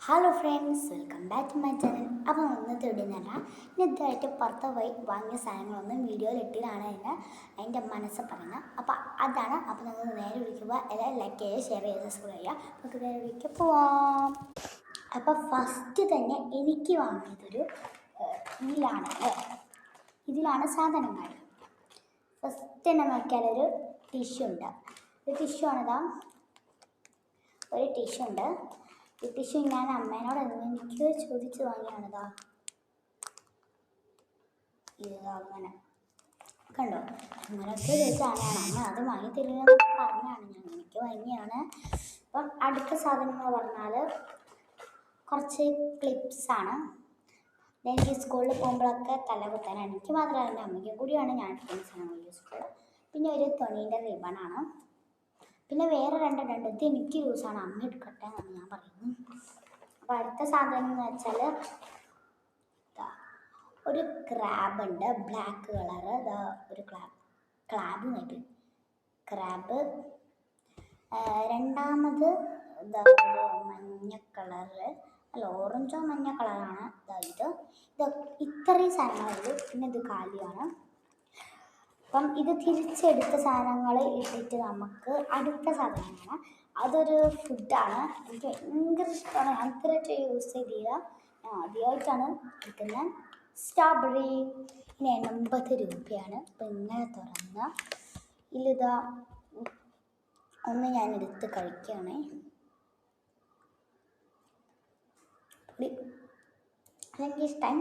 Hello friends, welcome back to my channel. അപ്പോൾ ഇന്നത്തെ video എന്ന് പറഞ്ഞാൽ ഇന്നതായിട്ട് പുറത്ത് പോയി വാങ്ങിയ സാധനങ്ങളൊന്നും വീഡിയോയിൽ ഇട്ടിട്ടാണ് എൻ്റെ മനസ്സ് പറയുന്നത്. അപ്പോൾ അതാണ്. അപ്പോൾ നിങ്ങൾ നേരെ വിളിക്കുക, എല്ലാം ലൈക്ക് ചെയ്യുക, ഷെയർ ചെയ്യുക, സബ്സ്ക്രൈബ് ചെയ്യുക. നമുക്ക് നേരെ വിളിക്കുക പോവാം. അപ്പോൾ ഫസ്റ്റ് തന്നെ എനിക്ക് വാങ്ങിയതൊരു ഇതിലാണ് സാധനങ്ങൾ. ഫസ്റ്റ് തന്നെ നോക്കിയാലൊരു ടിഷ്യൂ ഉണ്ട്. ഒരു ടിഷ്യൂ ആണിതാ. ഒരു ടിഷ്യൂ ഉണ്ട്. ഈ ടിഷ്യൂ ഞാൻ അമ്മേനോട് എനിക്ക് ചോദിച്ച് വാങ്ങിയാണിതാ. ഇതാ അങ്ങനെ കണ്ടോ, അങ്ങനെയൊക്കെ ചോദിച്ചാണ് അമ്മ അത് വാങ്ങി തരുമെന്ന് പറഞ്ഞാണ് ഞാൻ എനിക്ക് വാങ്ങിയാണ്. അപ്പം അടുത്ത സാധനങ്ങൾ പറഞ്ഞാൽ കുറച്ച് ക്ലിപ്സാണ്. എനിക്ക് സ്കൂളിൽ പോകുമ്പോഴൊക്കെ തല കുത്താൻ എനിക്ക് മാത്രമല്ല എൻ്റെ അമ്മയ്ക്കും കൂടിയാണ് ഞാൻ എടുക്കുന്ന സാധനങ്ങൾ യൂസ്ഫുൾ. പിന്നെ ഒരു തുണീൻ്റെ റിബണാണ്. പിന്നെ വേറെ രണ്ടെണ്ണം ഇത് എനിക്ക് യൂസാണ്, അമ്മ എടുക്കട്ടെ എന്നാണ് ഞാൻ പറയുന്നത്. അപ്പോൾ അടുത്ത സാധനം എന്ന് വെച്ചാൽ ഒരു ക്രാബ് ഉണ്ട്, ബ്ലാക്ക് കളറ്. ഒരു ക്രാബ് നോക്കി, ക്രാബ്. രണ്ടാമത് ഒരു മഞ്ഞ കളറ്, അല്ല ഓറഞ്ചോ മഞ്ഞ കളറാണ് ഇത്. ഇത്രയും സാധനങ്ങളുള്ളൂ. പിന്നെ ഇത് കാലിയാണ്. അപ്പം ഇത് തിരിച്ചെടുത്ത സാധനങ്ങൾ ഇട്ടിട്ട് നമുക്ക് അടുത്ത സാധനമാണ്. അതൊരു ഫുഡാണ്. എനിക്ക് ഭയങ്കര ഇഷ്ടമാണ്. ഞാൻ ഇത്രയായിട്ട് യൂസ് ചെയ്തില്ല, ഞാൻ ആദ്യമായിട്ടാണ് എടുക്കുന്നത്. സ്ട്രോബെറി. ഇനി 80 രൂപയാണ്. അപ്പം ഇങ്ങനെ തുറന്ന ഇതിലിതാ ഒന്ന് ഞാൻ എടുത്ത് കഴിക്കുകയാണേ. എനിക്ക് ഇഷ്ടം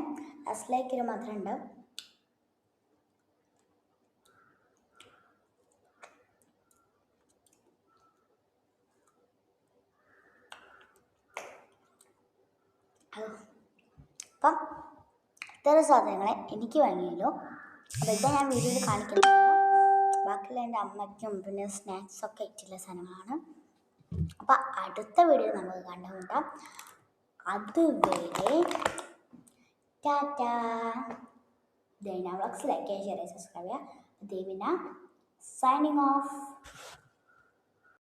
അസ്ലേക്കൊരു മധുരമുണ്ട്. അപ്പം ഇത്തരം സാധനങ്ങളെ എനിക്ക് വാങ്ങിയല്ലോ. അപ്പോൾ ഇതാ ഞാൻ വീഡിയോയിൽ കാണിക്കുന്നത്. ബാക്കിയുള്ള എൻ്റെ അമ്മയ്ക്കും പിന്നെ സ്നാക്സൊക്കെ ഇട്ടുള്ള സാധനങ്ങളാണ്. അപ്പം അടുത്ത വീഡിയോ നമുക്ക് കണ്ടുമുട്ടാം. അതുവരെ ടാറ്റാ. ദൈന വ്ളോഗ്സ് ലൈക്ക് ചെയ്യുക, ഷെയർ ചെയ്യുക, സബ്സ്ക്രൈബ് ചെയ്യുക. ദേവിന സൈനിങ് ഓഫ്.